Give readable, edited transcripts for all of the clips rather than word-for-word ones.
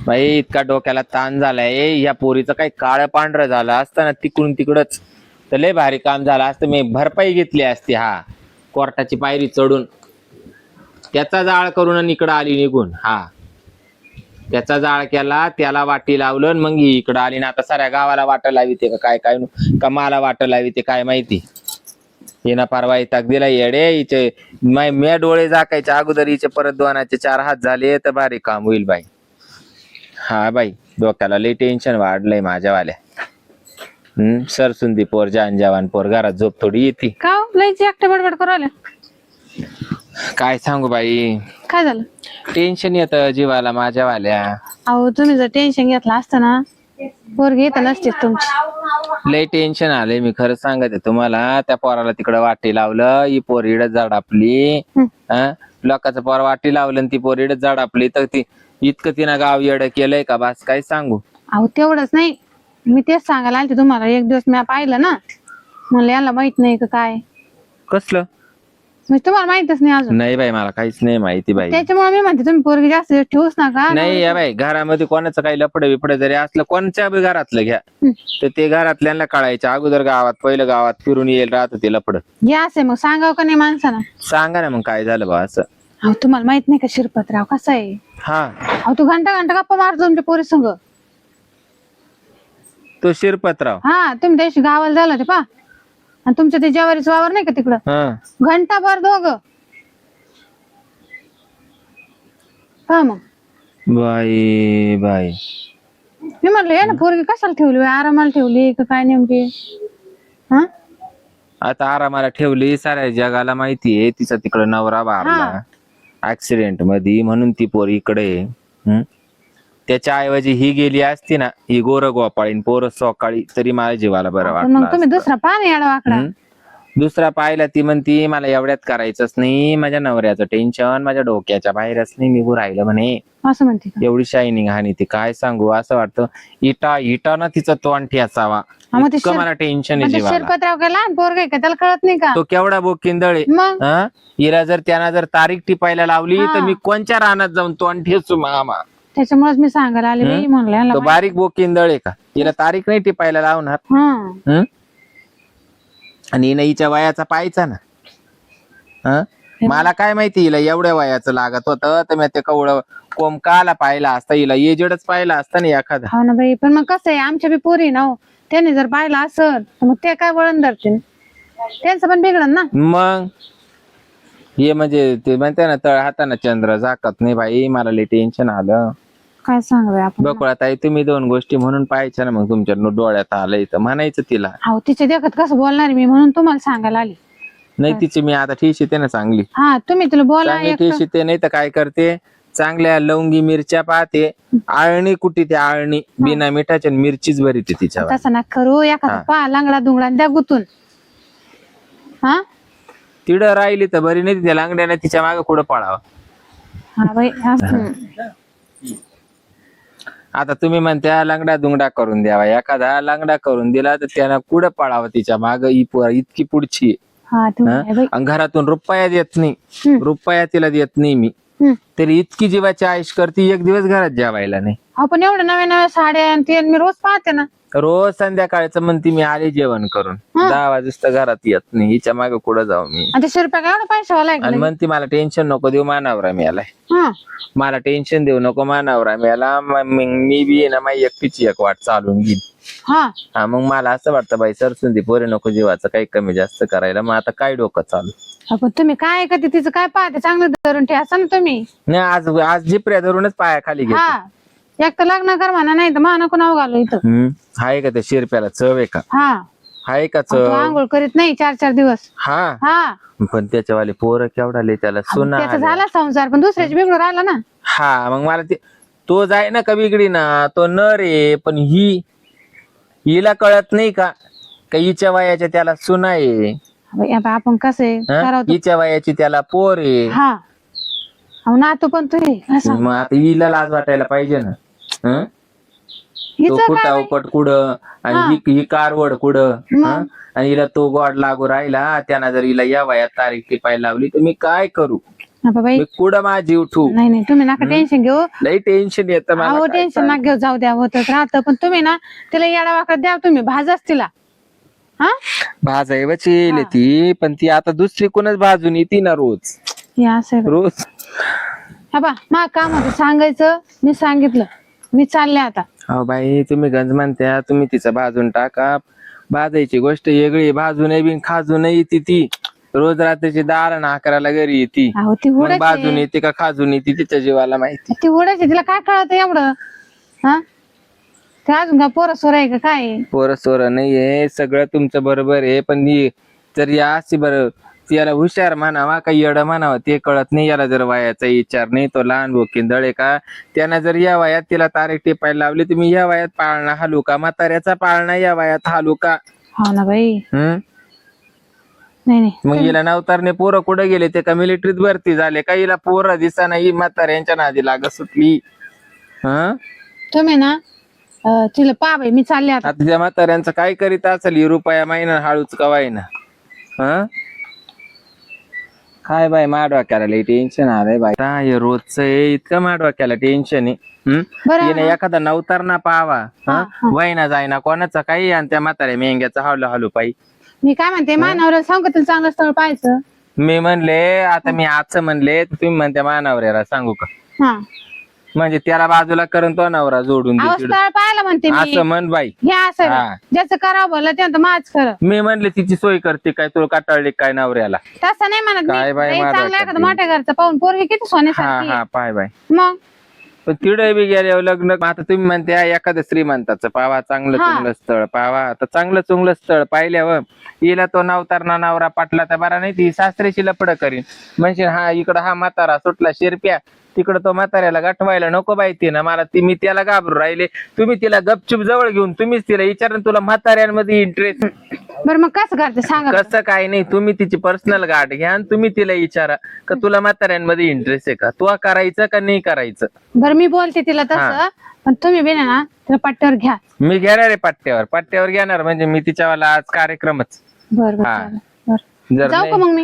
बाई इतका डोक्याला ताण झालाय, या पोरीचं काही काळं पांढरं झालं असतं ना तिकडून तिकडच तर लय भारी काम झालं असतं. मी भरपाई घेतली असती. हा कोर्टाची पायरी चढून त्याचा जाळ करून इकडं आली निघून. हा त्याचा जाळ केला, त्याला वाटी लावलं, मग ही इकडं आली ना आता साऱ्या गावाला वाट लाविते का काय काय का मला वाट लाविते काय माहिती. हिना परवा इताक दिला येडे हिचे मी डोळे झाकायच्या अगोदर हिचे परत दोनाचे 4 हात झाले तर भारी काम होईल बाई. हा बाई डोक्याला लई टेन्शन वाढलंय माझ्यावाल्या. सरसुंदी पोर जान जवान पोर घरात झोप थोडी येते. का लयची एकटे बडबड करू आल्या? काय सांगू बाई, काय झालं? टेन्शन येतं जीवाला माझ्यावाल्या. अहो तुम्ही जर टेन्शन घेतलं असतं ना पोरगी येत नसते तुमची. लय टेन्शन आले मी खरं सांगते तुम्हाला. त्या पोराला तिकडं वाटी लावलं, ही पोर इडच झाड आपली. लोकांचं पोर वाटी लावलं आणि ती पोर इडच झाड आपली तर ती इतकं तिनं गाव येड केलंय का बस काय सांगू. अहो तेवढंच नाही, मी तेच सांगायला आलते तुम्हाला. एक दिवस मी पाहिलं ना म्हणलं याला माहित नाही का काय. कसलं? म्हणजे तुम्हाला माहितच नाही अजून? नाही बाई मला काहीच नाही माहिती बाई. त्याच्यामुळे मी म्हणते तुम्ही पोरगी जास्त दिवस ठेवूच नका. नाही या बाई घरामध्ये कोणाचं काही लपडे बिपडे जरी असलं कोणच्या बी घरातलं घ्या तर ते घरातल्यांना कळायचं अगोदर. पहिलं गावात फिरून येईल राहत ते लपड. हे असे मग सांगाव का नाही माणसाला? सांगा ना मग काय झालं बा असं. अहो तुम्हाला माहित नाही का शिरपतराव कसा आहे? हा अहो तू घंटा घंटा गप्पा मारतो तुमच्या पोरी संग. तो शिरपतराव. हा तुम्ही त्याशी गावाला झाला ते पा आणि तुमचं ते ज्वारीचं वावर नाही का तिकडं, घंटाभर दोघं पहा. मग बाई बाई मी म्हटलं या ना पोरगी कशाला ठेवली, आरामाला ठेवली का काय नेमकी? हा आता आरामाला ठेवली, साऱ्या जगाला माहितीये तिचा तिकडं नवरा वारला ऍक्सिडेंट मध्ये म्हणून ती पोर इकडे. त्याच्या ऐवजी ही गेली असती ना ही गोर गोपाळीन पोर सोकाळी तरी माझ्या जीवाला बरं मग तुम्ही वाटलं. दुसरा पहा ना येडा वाकडा. दुसरा पाहिला ती म्हणती मला एवढ्यात करायचंच नाही, माझ्या नवऱ्याचं टेन्शन माझ्या डोक्याच्या बाहेरच नाही निघू राहिलं म्हणे. असं म्हणते का? एवढी शायनिंग हानी ती काय सांगू. असं वाटतं इटा ना तिचा तोंड ठेचावा. इतकं मला टेन्शन आहे जीवाला. शिरपतराव काय लहान पोरग आहे का? त्याला कळत नाही का? तो केवढा बोकिंदळे. मग हिला जर त्यानं जर तारीख टिपायला लावली तर मी कोणच्या रानात जाऊन तोंड ठेचू मामा. त्याच्यामुळेच मी सांगायला आले बाई, म्हणलं तो बारीक बोकिंदळ आहे का? हिला तारीख नाही टिपायला लावणार. आणि हिनं हिच्या वयाचा पाहायचा ना. मला काय माहिती हिला एवढ्या वयाचं लागत होतं तर मी ते कवळं कोंब काला पाहिला असता, हिला एजेडच पाहिला असता ना एखादा. हो ना बाई, पण मग कसं आहे आमच्या बी पोरी ना त्याने जर पाहिलं असत तर मग ते काय वळण धरतील, त्यांचं पण बिघडन ना. मग हे म्हणजे ते म्हणते ना तळ हाताना चंद्र झाकत नाही बाई. मला लई टेन्शन आलं. काय सांग बाई आपण. बकुळा ताई तुम्ही 2 गोष्टी म्हणून पाहायच्या ना मग तुमच्या डोळ्यात आलंय तर म्हणायचं तिला. अहो तिच्या देखत कसं बोलणार मी म्हणून तुम्हाला सांगायला आली. नाही तिची मी आता ठेस येते ना चांगली. हा तुम्ही तुला बोला. चांगली ठेस येते नाही तर काय करते चांगल्या लवंगी मिरच्या पाहते, आळणी कुठे ते आळणी बिना मिठाच्या मिरचीच भरीते तिच्यावर. तसं ना करू एखादा पा लांगडा दुंगडा द्या गुतून. हा तिडं राहिली तर बरी नाही, त्या लांगड्याने तिच्या मागे कुठं पळावं. हा बाई आता तुम्ही म्हणत्या लंगडा दुंगडा करून द्यावा, एखादा लंगडा करून दिला तर त्यानं कुठं पळावं तिच्या माग. इतकी पुढची घरातून रुपया देत नाही, रुपया तिला देत नाही मी तरी इतकी जीवाची आयुष करते. एक दिवस घरात जेवायला नाही. आपण एवढ्या नव्या नव्या साड्या आणि मी रोज पाहते ना. रोज संध्याकाळचं म्हणते मी आले जेवण करून 10 वाजता घरात येत नाही. हिच्या मागे कुठं जाऊ मी. 100 रुपये एवढा पैसा वाला आणि म्हणते मला टेन्शन नको देऊ मानावरा मिळालाय. मला टेन्शन देऊ नको मानावरा मिळाला. मी बी ना माझी एकटीची एक वाट चालून घेईन. हा मग मला असं वाटतं बाई सरसुंदी पोरे नको जीवाचं काही कमी जास्त करायला. मग आता काय डोकं चालू. आपण तुम्ही काय करते तिचं काय पाहते चांगलं धरून ठेवा ना तुम्ही. नाही आज जिपऱ्या धरूनच पाया खाली घेते. एक तर लग्न कर म्हणा, नाही तर मा नको नाव घालू इथं. हाय का त्या शिरप्याला चव आहे का? हाय का चव? आंघोळ करीत नाही 4-4 दिवस. पण त्याच्यावाले पोरं केवढाले त्याला सुना झाला संसार पण दुसऱ्याची बिघडून राहिला ना. मग मला ते तो जाय ना का बिगडी ना तो नर आहे. पण हिला कळत नाही का हिच्या वयाच्या त्याला सुना आहे. आपण कसं हिच्या वयाची त्याला पोर आहे. नातू पण तू मग आता हिला लाज वाटायला पाहिजे ना. तो कुठा उपट कुठं आणि ही कारवड कुठं. आणि हिला तो गोड लागू राहिला. त्यानं जर हिला या वयात तारीख टिपायला लावली तर मी काय करू. हा बाई मी कुठं माझी उठू नाही नाही तुम्ही नका टेन्शन घेऊ. लई टेन्शन येतं मला अहो काय टेन्शन नका घेऊ, जाऊ द्या होतच राहतं. पण तुम्ही ना तिला येडा वाकडा द्या, तुम्ही भाजच तिला. हा भाजायवच येईल ती, पण ती आता दुसरी कोणच भाजून येते ना रोज हे असं आहे. रोज. हा बा मा काम होतं सांगायचं, मी सांगितलं, मी चालले आता. हो बाई तुम्ही गंज म्हणत्या, तुम्ही तिचं भाजून टाका. भाजायची गोष्ट वेगळी, भाजून बी खाजून येते ती. रोज रात्रीची 10 आणि 11ला घरी येते. अहो ती मग उडायची, बाजून येते का खाजून येते तिच्या जीवाला माहिती. ती उडायची, तिला काय कळत एवढं? हा ते अजून का पोरं सोर आहे का काय? पोरं सोरं नाहीये, सगळं तुमचं बरोबर आहे, पण जर या अशी बरं याला हुशार म्हणावा का येडं म्हणावं ते कळत नाही याला. जर वयाचा विचार नाही, तो लहान भोकिंदळ आहे का? त्यानं जर या वयात तिला तारीख टिपायला लावली, तुम्ही या वयात पाळणा हालू का? म्हाताऱ्याचा पाळणा या वयात हालू का? हो ना बाई. नाही नाही मग हिला नवतारने पोरं कुठे गेले? ते का मिलिटरीत भरती झाले का? हिला पोरं दिसा नाही, म्हाताऱ्यांच्या नादी लागत सुटली. तुम्ही ना तिला पा बाई, मी चालले आता. आता त्या म्हाताऱ्यांचं काय करीत असेल रुपया महिना हळूच कवायना. काय बाई माडवाक्याला लई टेन्शन आलंय बाई. काय रोजच इतकं माडवाक्याला टेन्शन आहे. हिने एखादा नवतार ना पावा, वयना जायना कोणाचा काही, आणि त्या म्हाताऱ्या मेंग्याचा हावलं हालू पाई. मी काय म्हणते, मानावऱ्याला सांगू का तिला चांगलं स्थळ पाहायचं? मी म्हणले आता मी आजचं म्हणले, तुम्ही म्हणते मानावऱ्याला सांगू का? हा म्हणजे त्याला बाजूला करून तो नवरा जोडून दे तिकडं. स्थळ पाहायला म्हणते मी. असं म्हण बाई. हे असं ज्याचं करावं भलं ते माझ खरं. मी म्हणले तिची सोय करते काय, तुला काटाळली काय नवऱ्याला? तसं नाही म्हणत काय मी. बाई लई माझं चांगलं वाटतं एखादं मोठ्या घरचं पाहून, पोरगी किती सोन्यासारखी आहे. पाय बाई. मग पण तिडे बी गेल्यावर लग्न, आता तुम्ही म्हणते एखादं श्रीमंताचं पावा, चांगलं चुंगलं स्थळ पावा. आता चांगलं चुंगलं स्थळ पाहिल्यावर हिला तो नवतारणा नवरा पाटला तर बरा नाही, ती सासऱ्याची लपड करीन. म्हणजे हा इकडं हा म्हातारा सुटला शिरप्या, तिकडं तो म्हाताऱ्याला गाठवायला नको बाई ना मला. मी त्याला घाबरू राहिले, तुम्ही तिला गपचूप जवळ घेऊन तुम्हीच तिला विचारून तुला म्हाताऱ्यांमध्ये इंटरेस्ट. बरं मग कसं करते सांगा. कसं काय नाही, तुम्ही तिची पर्सनल गाठ घ्या आणि तुम्ही तिला विचारा का तुला म्हाताऱ्यांमध्ये इंटरेस्ट आहे का, तू करायचं का नाही करायचं. बरं मी बोलते तिला तसं, पण तुम्ही बी ना तिला पट्ट्यावर घ्या. मी घेणार आहे पट्ट्यावर घेणार, म्हणजे मी तिच्यावाला आज कार्यक्रमच. बरं जर जाऊ का मग मी?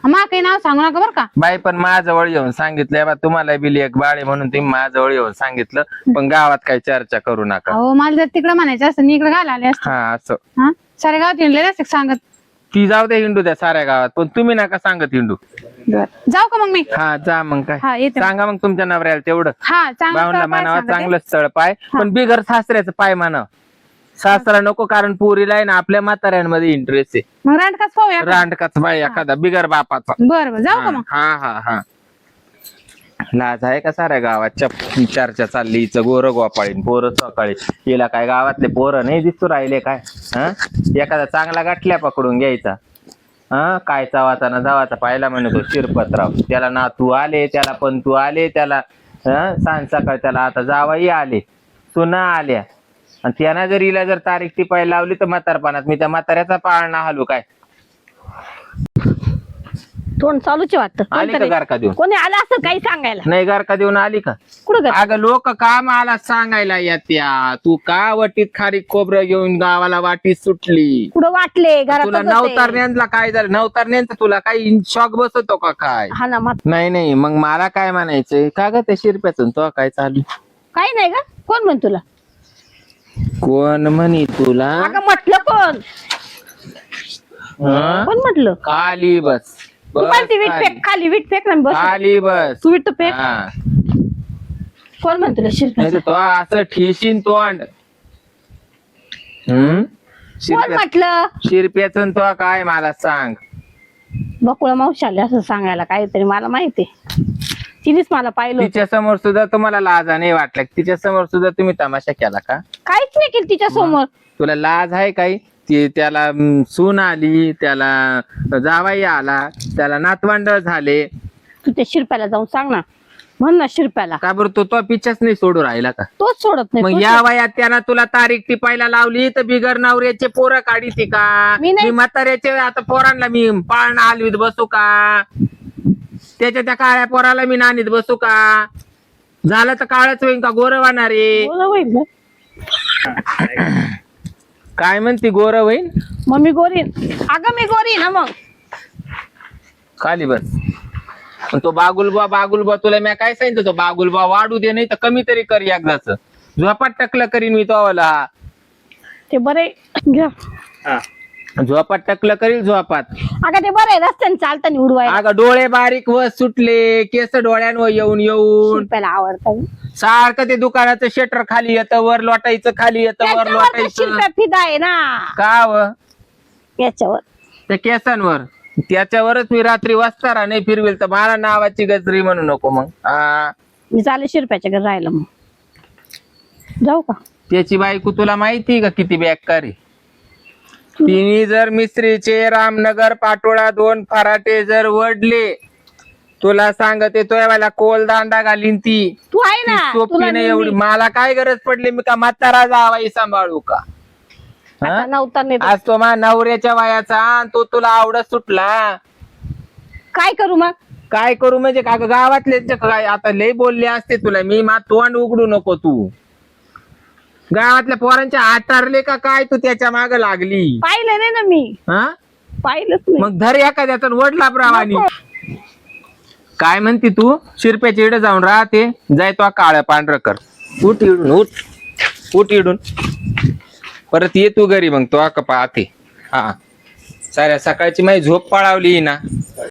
मा काही नाव सांगू नका बरं का बाई. पण माझ्याजवळ येऊन सांगितलं, तुम्हाला बिली एक बाळे म्हणून तुम्ही माझ्याजवळ येऊन सांगितलं, पण गावात काही चर्चा करू नका. हो मला जर तिकडे म्हणायचं असतं, मी इकडे घाला आले असते. असं सारे गावात हिंडले असते सांगत. ती जाऊ दे हिंडू द्या साऱ्या गावात, पण तुम्ही नका सांगत हिंडू. जाऊ का मग मी? जा मग काय येते. सांगा मग तुमच्या नवऱ्याला तेवढं. बावनला मानावा चांगलं स्थळ पाय, पण बिगर सासऱ्याचं पाय मानाव. सासरा नको, कारण पुरीला आहे ना आपल्या म्हाताऱ्यांमध्ये इंटरेस्ट आहे. मग रांडकाच पाहूया. रांडकाच बाई एखादा बिगर बापाचा. बरं जाऊ का मग? हा लाज आहे का साऱ्या गावात चर्चा चालली हिचं गोरं गोपाळीन पोरं सकाळी. हिला काय गावातले पोरं नाही दिसू राहिले काय? एखादा चांगला गाठल्या पकडून घ्यायचा. काय चावाचा जावाचा पाहिला म्हणतो शिरपतराव, त्याला ना तू आले, त्याला पण तू आले, त्याला सांज सकाळ त्याला आता जावाई आले, सुना आल्या, आणि त्यांना जर हिला जर तारीख टिपायला लावली तर म्हातारपणात मी त्या म्हाताऱ्याचा पाळणा हालू काय? तोंड चालूच वाटतं. आली का गारका देऊन? कोणी आलं असं काही सांगायला? नाही गारका देऊन आली का? कुठं अगं लोक का मला सांगायला येत्या, तू का वटीत खारीक खोबरं घेऊन गावाला वाटीत सुटली? कुठं वाटले तुला नवतारण्यांना काय झालं? नवतारण्यांचा तुला काही शॉक बसवतो का काय? हा ना मग नाही मग मला काय म्हणायचंय का ग त्या शिरप्यातून तो काय चालू? काही नाही का? कोण म्हण तुला? कोण म्हणी तुला? अगं म्हटलं कोण? कोण म्हटलं? खाली बस. तू ती वीट फेक, खाली वीट फेक ना बस. खाली बस. तू वीट फेक. कोण म्हण तुला शिरप्या? तो असं ठेशीन तोंड. कोण म्हटलं? शिरप्यातून तो काय मला सांग. बकुळा मावशी आले असं सांगायला काहीतरी, मला माहिती. तिनेच मला पाहिलं. तिच्या समोर सुद्धा तुम्हाला लाजा नाही वाटला? तिच्या समोर सुद्धा तुम्ही तमाशा केला का? काहीच नाही केलं तिच्या समोर. तुला लाज आहे काही? त्याला सून आली, त्याला जावाई आला, त्याला नातवंड झाले. तू त्या शिरप्याला जाऊन सांग ना, म्हण ना शिरप्याला. का बरं तो पिच्छाच नाही सोडू राहिला का? तोच सोडत नाही. मग या वयात त्यानं तुला तारीख टिपायला लावली तर बिगर नवऱ्याचे पोरं काढीते का? मी नाही. मी म्हाताऱ्याचे आता पोरांना मी पाळणा हलवीत बसू का? त्याच्या त्या काळ्या पोराला मी नानीत बसू का? झालं तर काळच होईल का गोरं होणार आहे? होईल काय म्हणते गोरं होईल? मग मी गोरी. अगं मी गोरी ना मग. खाली बस. पण तो बागुलबा तुला मी काय सांगितलं, तो बागुलबा वाढू दे, नाही तर कमी तरी कर एकदाच. झोपात टकलं करीन मी तोवाला. ते बरे घ्या. झोपात टकलं करील झोपात. अगं ते बरे रस्त्याने चालताना उडवायला. अगं डोळे बारीक व सुटले, केस डोळ्यांवर येऊन येऊन शिरप्याला आवडतं. सारखं ते दुकानाचं शटर खाली येतं, वर लोटायचं, खाली येतं, वर त्याच्यावर तर लोटायचं. शिरप्या फिदा आहे ना का व याच्यावर. त्या केसांवर, त्याच्यावरच मी रात्री वाजता नाही फिरवेल तर मला नावाची गजरी म्हणू नको मग. मी चालेल शिरप्याच्या घरी राहिलं. मग जाऊ का? त्याची बायको तुला माहिती का किती बेकार आहे? तिने जर मिस्त्रीचे रामनगर पाटोळा 2 फराटे जर वडले, तुला सांगते तो याला कोल दांडा घालीन ती. तू आहे ना, सोपी तुला नाही एवढी. मला काय गरज पडली, मी का म्हातारा जावाई सांभाळू का? नव्हता नाही तर. आज तो मा नवऱ्याच्या वयाचा आणि तो तुला आवडत सुटला. काय करू मग? काय करू म्हणजे का गावातले काय आता लय बोलले असते तुला मी, मा तोंड उघडू नको तू. गावातल्या पोरांच्या आटारले का काय तू त्याच्या माग लागली? पाहिलं नाही ना मी. हा पाहिलंच नाही. मग धर एखाद्याचा वडला ब्रावानी. काय म्हणती तू? शिरप्याच्या इकडे जाऊन राहते, जाय तो काळं पांढरं कर. उठ इडून, उठ इडून. परत ये तू घरी, मग तो का पाहते. हा साऱ्या सकाळची माझी झोप पळावली ना.